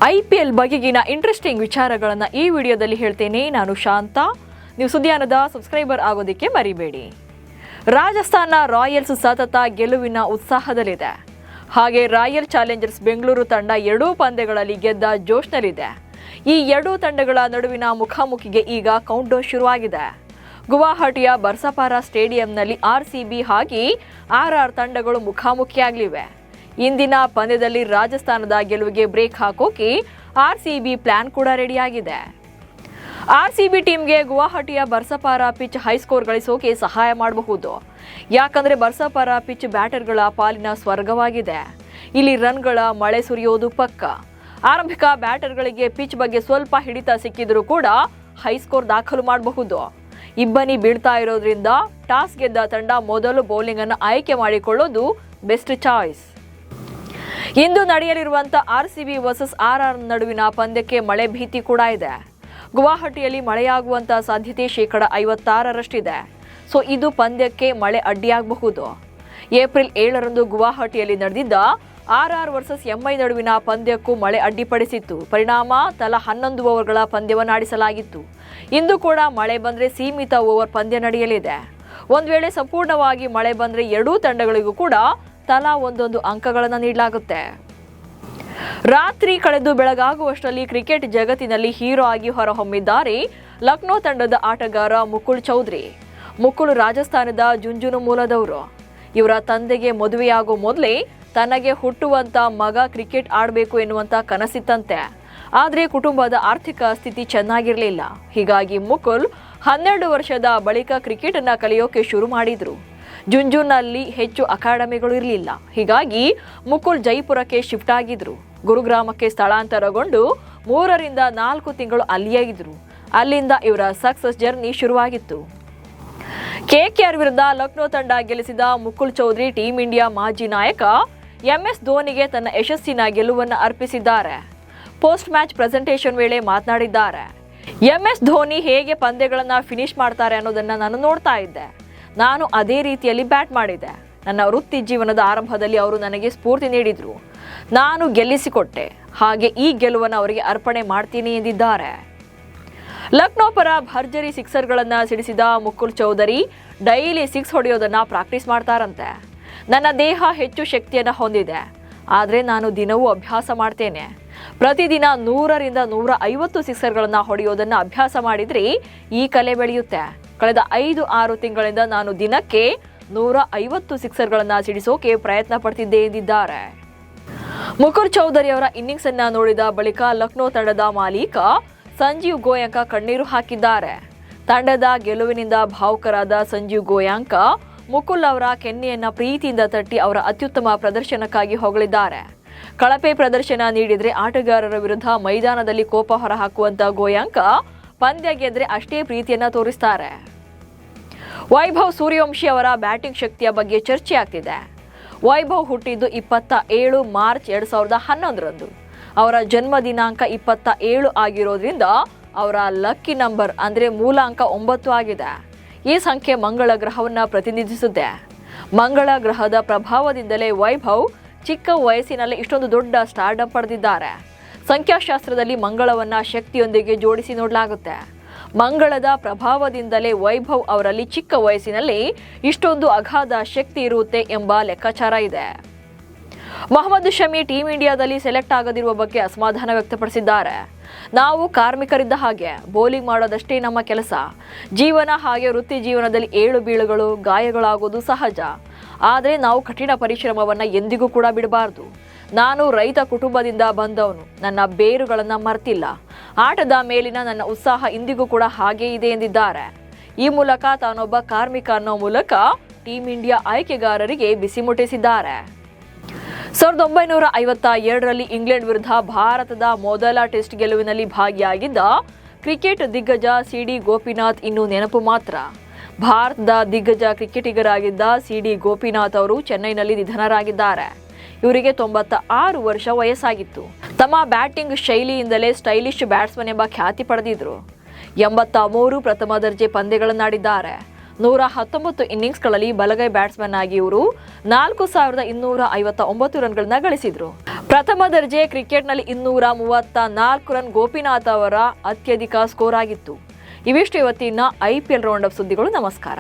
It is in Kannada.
IPL ಬಗೆಗಿನ ಇಂಟ್ರೆಸ್ಟಿಂಗ್ ವಿಚಾರಗಳನ್ನು ಈ ವಿಡಿಯೋದಲ್ಲಿ ಹೇಳ್ತೇನೆ. ನಾನು ಶಾಂತ. ನೀವು ಸುದ್ದಿಯಾನದ ಸಬ್ಸ್ಕ್ರೈಬರ್ ಆಗೋದಕ್ಕೆ ಮರಿಬೇಡಿ. ರಾಜಸ್ಥಾನ ರಾಯಲ್ಸ್ ಸತತ ಗೆಲುವಿನ ಉತ್ಸಾಹದಲ್ಲಿದೆ. ಹಾಗೆ ರಾಯಲ್ ಚಾಲೆಂಜರ್ಸ್ ಬೆಂಗಳೂರು ತಂಡ ಎರಡೂ ಪಂದ್ಯಗಳಲ್ಲಿ ಗೆದ್ದ ಜೋಶ್ನಲ್ಲಿದೆ. ಈ ಎರಡೂ ತಂಡಗಳ ನಡುವಿನ ಮುಖಾಮುಖಿಗೆ ಈಗ ಕೌಂಟ್ಡೌನ್ ಶುರುವಾಗಿದೆ. ಗುವಾಹಟಿಯ ಬರ್ಸಪಾರಾ ಸ್ಟೇಡಿಯಂನಲ್ಲಿ RCB ಹಾಗೆ RR ತಂಡಗಳು ಮುಖಾಮುಖಿಯಾಗಲಿವೆ. ಇಂದಿನ ಪಂದ್ಯದಲ್ಲಿ ರಾಜಸ್ಥಾನದ ಗೆಲುವಿಗೆ ಬ್ರೇಕ್ ಹಾಕೋಕೆ RCB ಪ್ಲಾನ್ ಕೂಡ ರೆಡಿಯಾಗಿದೆ. RCB ಟೀಮ್ಗೆ ಗುವಾಹಟಿಯ ಬರ್ಸಪಾರಾ ಪಿಚ್ ಹೈಸ್ಕೋರ್ ಗಳಿಸೋಕೆ ಸಹಾಯ ಮಾಡಬಹುದು. ಯಾಕಂದ್ರೆ ಬರ್ಸಪಾರಾ ಪಿಚ್ ಬ್ಯಾಟರ್ಗಳ ಪಾಲಿನ ಸ್ವರ್ಗವಾಗಿದೆ. ಇಲ್ಲಿ ರನ್ಗಳ ಮಳೆ ಸುರಿಯೋದು ಪಕ್ಕ. ಆರಂಭಿಕ ಬ್ಯಾಟರ್ಗಳಿಗೆ ಪಿಚ್ ಬಗ್ಗೆ ಸ್ವಲ್ಪ ಹಿಡಿತ ಸಿಕ್ಕಿದ್ರೂ ಕೂಡ ಹೈಸ್ಕೋರ್ ದಾಖಲು ಮಾಡಬಹುದು. ಇಬ್ಬನಿ ಬೀಳ್ತಾ ಇರೋದ್ರಿಂದ ಟಾಸ್ ಗೆದ್ದ ತಂಡ ಮೊದಲು ಬೌಲಿಂಗ್ ಅನ್ನು ಆಯ್ಕೆ ಮಾಡಿಕೊಳ್ಳೋದು ಬೆಸ್ಟ್ ಚಾಯ್ಸ್. ಇಂದು ನಡೆಯಲಿರುವಂತಹ RCB ವರ್ಸಸ್ RR ನಡುವಿನ ಪಂದ್ಯಕ್ಕೆ ಮಳೆ ಭೀತಿ ಕೂಡ ಇದೆ. ಗುವಾಹಟಿಯಲ್ಲಿ ಮಳೆಯಾಗುವಂತಹ ಸಾಧ್ಯತೆ 56%ರಷ್ಟಿದೆ. ಸೊ ಇದು ಪಂದ್ಯಕ್ಕೆ ಮಳೆ ಅಡ್ಡಿಯಾಗಬಹುದು. ಏಪ್ರಿಲ್ 7ರಂದು ಗುವಾಹಟಿಯಲ್ಲಿ ನಡೆದಿದ್ದ RR ವರ್ಸಸ್ MI ನಡುವಿನ ಪಂದ್ಯಕ್ಕೂ ಮಳೆ ಅಡ್ಡಿಪಡಿಸಿತ್ತು. ಪರಿಣಾಮ ತಲಾ 11 ಓವರ್ಗಳ ಪಂದ್ಯವನ್ನು ಆಡಿಸಲಾಗಿತ್ತು. ಇಂದು ಕೂಡ ಮಳೆ ಬಂದರೆ ಸೀಮಿತ ಓವರ್ ಪಂದ್ಯ ನಡೆಯಲಿದೆ. ಒಂದು ವೇಳೆ ಸಂಪೂರ್ಣವಾಗಿ ಮಳೆ ಬಂದರೆ ಎರಡೂ ತಂಡಗಳಿಗೂ ಕೂಡ ತಲಾ ಒಂದೊಂದು ಅಂಕಗಳನ್ನು ನೀಡಲಾಗುತ್ತೆ. ರಾತ್ರಿ ಕಳೆದು ಬೆಳಗಾಗುವಷ್ಟರಲ್ಲಿ ಕ್ರಿಕೆಟ್ ಜಗತ್ತಿನಲ್ಲಿ ಹೀರೋ ಆಗಿ ಹೊರಹೊಮ್ಮಿದ್ದಾರೆ ಲಕ್ನೋ ತಂಡದ ಆಟಗಾರ ಮುಕುಲ್ ಚೌಧರಿ. ಮುಕುಲ್ ರಾಜಸ್ಥಾನದ ಜುಂಜುನು ಮೂಲದವರು. ಇವರ ತಂದೆಗೆ ಮದುವೆಯಾಗೋ ಮೊದಲೇ ತನಗೆ ಹುಟ್ಟುವಂತ ಮಗ ಕ್ರಿಕೆಟ್ ಆಡಬೇಕು ಎನ್ನುವಂತ ಕನಸಿತ್ತಂತೆ. ಆದರೆ ಕುಟುಂಬದ ಆರ್ಥಿಕ ಸ್ಥಿತಿ ಚೆನ್ನಾಗಿರಲಿಲ್ಲ. ಹೀಗಾಗಿ ಮುಕುಲ್ 12 ವರ್ಷದ ಬಳಿಕ ಕ್ರಿಕೆಟ್ ಅನ್ನ ಕಲಿಯೋಕೆ ಶುರು ಮಾಡಿದ್ರು. ಜುಂಜುನಲ್ಲಿ ಹೆಚ್ಚು ಅಕಾಡೆಮಿಗಳು ಇರಲಿಲ್ಲ. ಹೀಗಾಗಿ ಮುಕುಲ್ ಜೈಪುರಕ್ಕೆ ಶಿಫ್ಟ್ ಆಗಿದ್ರು. ಗುರುಗ್ರಾಮಕ್ಕೆ ಸ್ಥಳಾಂತರಗೊಂಡು 3 ರಿಂದ 4 ತಿಂಗಳು ಅಲ್ಲಿಯೇ ಇದ್ರು. ಅಲ್ಲಿಂದ ಇವರ ಸಕ್ಸಸ್ ಜರ್ನಿ ಶುರುವಾಗಿತ್ತು. KKR ವಿರುದ್ಧ ಲಕ್ನೋ ತಂಡ ಗೆಲ್ಲಿಸಿದ ಮುಕುಲ್ ಚೌಧರಿ ಟೀಂ ಇಂಡಿಯಾ ಮಾಜಿ ನಾಯಕ MS ಧೋನಿಗೆ ತನ್ನ ಯಶಸ್ಸಿನ ಗೆಲುವನ್ನು ಅರ್ಪಿಸಿದ್ದಾರೆ. ಪೋಸ್ಟ್ ಮ್ಯಾಚ್ ಪ್ರೆಸೆಂಟೇಷನ್ ವೇಳೆ ಮಾತನಾಡಿದ್ದಾರೆ. MS ಧೋನಿ ಹೇಗೆ ಪಂದ್ಯಗಳನ್ನು ಫಿನಿಶ್ ಮಾಡ್ತಾರೆ ಅನ್ನೋದನ್ನ ನಾನು ನೋಡ್ತಾ ಇದ್ದೆ. ನಾನು ಅದೇ ರೀತಿಯಲ್ಲಿ ಬ್ಯಾಟ್ ಮಾಡಿದೆ. ನನ್ನ ವೃತ್ತಿ ಜೀವನದ ಆರಂಭದಲ್ಲಿ ಅವರು ನನಗೆ ಸ್ಫೂರ್ತಿ ನೀಡಿದ್ರು. ನಾನು ಗೆಲ್ಲಿಸಿಕೊಟ್ಟೆ. ಹಾಗೆ ಈ ಗೆಲುವನ್ನು ಅವರಿಗೆ ಅರ್ಪಣೆ ಮಾಡ್ತೀನಿ ಎಂದಿದ್ದಾರೆ. ಲಕ್ನೋ ಪರ ಭರ್ಜರಿ ಸಿಕ್ಸರ್ಗಳನ್ನು ಸಿಡಿಸಿದ ಮುಕುಲ್ ಚೌಧರಿ ಡೈಲಿ 6 ಹೊಡೆಯೋದನ್ನ ಪ್ರಾಕ್ಟೀಸ್ ಮಾಡ್ತಾರಂತೆ. ನನ್ನ ದೇಹ ಹೆಚ್ಚು ಶಕ್ತಿಯನ್ನು ಹೊಂದಿದೆ. ಆದರೆ ನಾನು ದಿನವೂ ಅಭ್ಯಾಸ ಮಾಡ್ತೇನೆ. ಪ್ರತಿದಿನ 100 ರಿಂದ 150 ಸಿಕ್ಸರ್ಗಳನ್ನು ಹೊಡೆಯೋದನ್ನು ಅಭ್ಯಾಸ ಮಾಡಿದ್ರೆ ಈ ಕಲೆ ಬೆಳೆಯುತ್ತೆ. ಕಳೆದ 5-6 ತಿಂಗಳಿಂದ ನಾನು ದಿನಕ್ಕೆ 150 ಸಿಕ್ಸರ್ಗಳನ್ನು ಸಿಡಿಸೋಕೆ ಪ್ರಯತ್ನ ಪಡ್ತಿದ್ದೆ ಎಂದಿದ್ದಾರೆ. ಮುಕುಲ್ ಚೌಧರಿ ಅವರ ಇನ್ನಿಂಗ್ಸ್ ಅನ್ನ ನೋಡಿದ ಬಳಿಕ ಲಕ್ನೋ ತಂಡದ ಮಾಲೀಕ ಸಂಜೀವ್ ಗೋಯಂಕ ಕಣ್ಣೀರು ಹಾಕಿದ್ದಾರೆ. ತಂಡದ ಗೆಲುವಿನಿಂದ ಭಾವುಕರಾದ ಸಂಜೀವ್ ಗೋಯಂಕ ಮುಕುಲ್ ಅವರ ಕೆನ್ನೆಯನ್ನ ಪ್ರೀತಿಯಿಂದ ತಟ್ಟಿ ಅವರ ಅತ್ಯುತ್ತಮ ಪ್ರದರ್ಶನಕ್ಕಾಗಿ ಹೊಗಳಿದ್ದಾರೆ. ಕಳಪೆ ಪ್ರದರ್ಶನ ನೀಡಿದ್ರೆ ಆಟಗಾರರ ವಿರುದ್ಧ ಮೈದಾನದಲ್ಲಿ ಕೋಪ ಹೊರಹಾಕುವಂತ ಗೋಯಂಕ ಪಂದ್ಯ ಗೆದ್ರೆ ಅಷ್ಟೇ ಪ್ರೀತಿಯನ್ನ ತೋರಿಸ್ತಾರೆ. ವೈಭವ್ ಸೂರ್ಯವಂಶಿ ಅವರ ಬ್ಯಾಟಿಂಗ್ ಶಕ್ತಿಯ ಬಗ್ಗೆ ಚರ್ಚೆ ಆಗ್ತಿದೆ. ವೈಭವ್ ಹುಟ್ಟಿದ್ದು 27 ಮಾರ್ಚ್ 2011ರಂದು. ಅವರ ಜನ್ಮ ದಿನಾಂಕ 27 ಆಗಿರೋದ್ರಿಂದ ಅವರ ಲಕ್ಕಿ ನಂಬರ್ ಅಂದ್ರೆ ಮೂಲ ಅಂಕ 9 ಆಗಿದೆ. ಈ ಸಂಖ್ಯೆ ಮಂಗಳ ಗ್ರಹವನ್ನ ಪ್ರತಿನಿಧಿಸುತ್ತೆ. ಮಂಗಳ ಗ್ರಹದ ಪ್ರಭಾವದಿಂದಲೇ ವೈಭವ್ ಚಿಕ್ಕ ವಯಸ್ಸಿನಲ್ಲೇ ಇಷ್ಟೊಂದು ದೊಡ್ಡ ಸ್ಟಾರ್ಡಮ್ ಪಡೆದಿದ್ದಾರೆ. ಸಂಖ್ಯಾಶಾಸ್ತ್ರದಲ್ಲಿ ಮಂಗಳವನ್ನ ಶಕ್ತಿಯೊಂದಿಗೆ ಜೋಡಿಸಿ ನೋಡಲಾಗುತ್ತೆ. ಮಂಗಳದ ಪ್ರಭಾವದಿಂದಲೇ ವೈಭವ್ ಅವರಲ್ಲಿ ಚಿಕ್ಕ ವಯಸ್ಸಿನಲ್ಲಿ ಇಷ್ಟೊಂದು ಅಗಾಧ ಶಕ್ತಿ ಇರುತ್ತೆ ಎಂಬ ಲೆಕ್ಕಾಚಾರ ಇದೆ. ಮೊಹಮ್ಮದ್ ಶಮಿ ಟೀಂ ಇಂಡಿಯಾದಲ್ಲಿ ಸೆಲೆಕ್ಟ್ ಆಗದಿರುವ ಬಗ್ಗೆ ಅಸಮಾಧಾನ ವ್ಯಕ್ತಪಡಿಸಿದ್ದಾರೆ. ನಾವು ಕಾರ್ಮಿಕರಿದ್ದ ಹಾಗೆ ಬೌಲಿಂಗ್ ಮಾಡೋದಷ್ಟೇ ನಮ್ಮ ಕೆಲಸ. ಜೀವನ ಹಾಗೆ ವೃತ್ತಿ ಜೀವನದಲ್ಲಿ ಏಳು ಬೀಳುಗಳು ಗಾಯಗಳಾಗೋದು ಸಹಜ. ಆದರೆ ನಾವು ಕಠಿಣ ಪರಿಶ್ರಮವನ್ನು ಎಂದಿಗೂ ಕೂಡ ಬಿಡಬಾರ್ದು. ನಾನು ರೈತ ಕುಟುಂಬದಿಂದ ಬಂದವನು. ನನ್ನ ಬೇರುಗಳನ್ನು ಮರ್ತಿಲ್ಲ. ಆಟದ ಮೇಲಿನ ನನ್ನ ಉತ್ಸಾಹ ಇಂದಿಗೂ ಕೂಡ ಹಾಗೇ ಇದೆ ಎಂದಿದ್ದಾರೆ. ಈ ಮೂಲಕ ತಾನೊಬ್ಬ ಕಾರ್ಮಿಕ ಅನ್ನೋ ಮೂಲಕ ಟೀಂ ಇಂಡಿಯಾ ಆಯ್ಕೆಗಾರರಿಗೆ ಬಿಸಿ ಮುಟ್ಟಿಸಿದ್ದಾರೆ. 1952ರಲ್ಲಿ ಇಂಗ್ಲೆಂಡ್ ವಿರುದ್ಧ ಭಾರತದ ಮೊದಲ ಟೆಸ್ಟ್ ಗೆಲುವಿನಲ್ಲಿ ಭಾಗಿಯಾಗಿದ್ದ ಕ್ರಿಕೆಟ್ ದಿಗ್ಗಜ CD ಗೋಪಿನಾಥ್ ಇನ್ನೂ ನೆನಪು ಮಾತ್ರ. ಭಾರತದ ದಿಗ್ಗಜ ಕ್ರಿಕೆಟಿಗರಾಗಿದ್ದ CD ಗೋಪಿನಾಥ್ ಅವರು ಚೆನ್ನೈನಲ್ಲಿ ನಿಧನರಾಗಿದ್ದಾರೆ. ಇವರಿಗೆ 96 ವರ್ಷ ವಯಸ್ಸಾಗಿತ್ತು. ತಮ್ಮ ಬ್ಯಾಟಿಂಗ್ ಶೈಲಿಯಿಂದಲೇ ಸ್ಟೈಲಿಶ್ ಬ್ಯಾಟ್ಸ್ಮನ್ ಎಂಬ ಖ್ಯಾತಿ ಪಡೆದಿದ್ರು. 83 ಪ್ರಥಮ ದರ್ಜೆ ಪಂದ್ಯಗಳನ್ನಾಡಿದ್ದಾರೆ. 119 ಇನ್ನಿಂಗ್ಸ್ಗಳಲ್ಲಿ ಬಲಗೈ ಬ್ಯಾಟ್ಸ್ಮನ್ ಆಗಿ ಇವರು 4259 ರನ್ಗಳನ್ನ ಗಳಿಸಿದ್ರು. ಪ್ರಥಮ ದರ್ಜೆ ಕ್ರಿಕೆಟ್ನಲ್ಲಿ 234 ರನ್ ಗೋಪಿನಾಥ್ ಅವರ ಅತ್ಯಧಿಕ ಸ್ಕೋರ್ ಆಗಿತ್ತು. ಇವಿಷ್ಟು ಇವತ್ತಿನ IPL ರೌಂಡ್ ಅಪ್ ಸುದ್ದಿಗಳು. ನಮಸ್ಕಾರ.